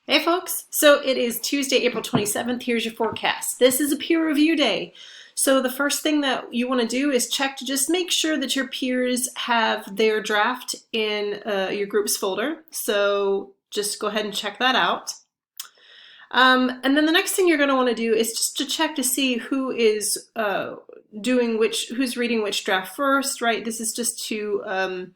Hey folks, so it is Tuesday, April 27th. Here's your forecast. This is a peer review day. So the first thing that you want to do is check to just make sure that your peers have their draft in your groups folder. So just go ahead and check that out. And then the next thing you're going to want to do is just to check to see who is who's reading which draft first, right? This is just to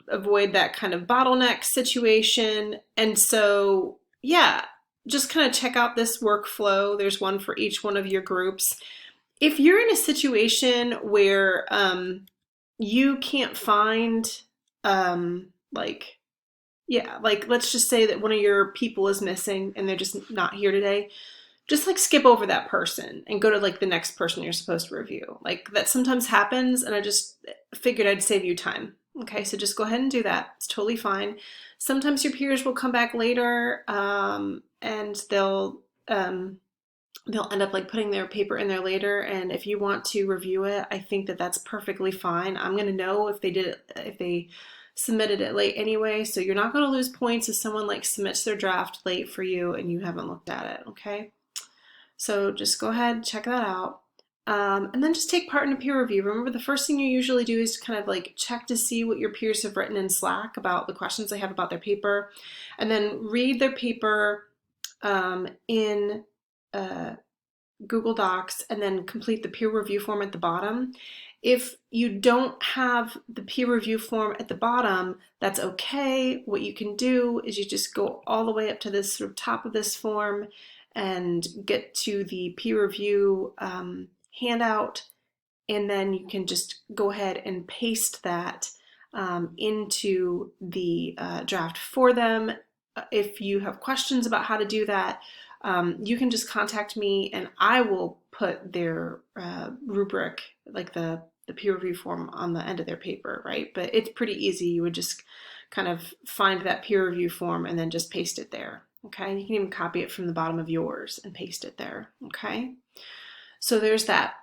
avoid that kind of bottleneck situation. And so, yeah, just kind of check out this workflow. There's one for each one of your groups. If you're in a situation where you can't find, let's just say that one of your people is missing and they're just not here today, just like skip over that person and go to like the next person you're supposed to review. Like that sometimes happens, and I just figured I'd save you time. Okay, so just go ahead and do that. It's totally fine. Sometimes your peers will come back later and they'll end up like putting their paper in there later. And if you want to review it, I think that that's perfectly fine. I'm going to know if they submitted it late anyway. So you're not going to lose points if someone like submits their draft late for you and you haven't looked at it. Okay. So just go ahead, check that out. And then just take part in a peer review. Remember, the first thing you usually do is to kind of like check to see what your peers have written in Slack about the questions they have about their paper, and then read their paper in Google Docs, and then complete the peer review form at the bottom. If you don't have the peer review form at the bottom, that's okay. What you can do is you just go all the way up to this sort of top of this form and get to the peer review handout, and then you can just go ahead and paste that into the draft for them. If you have questions about how to do that, you can just contact me and I will put their rubric, like the peer review form, on the end of their paper, right? But it's pretty easy. You would just kind of find that peer review form and then just paste it there. Okay, you can even copy it from the bottom of yours and paste it there. Okay, so there's that.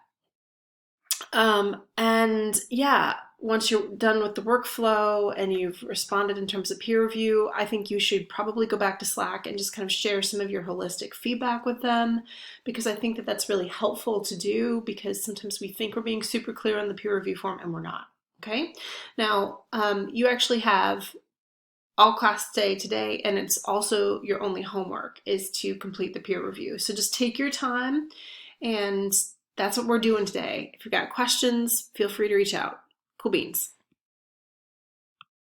And yeah, once you're done with the workflow and you've responded in terms of peer review, I think you should probably go back to Slack and just kind of share some of your holistic feedback with them, because I think that that's really helpful to do, because sometimes we think we're being super clear on the peer review form and we're not. Okay, now you actually have all class day today, and it's also your only homework is to complete the peer review. So just take your time, and that's what we're doing today. If you've got questions, feel free to reach out. Cool beans.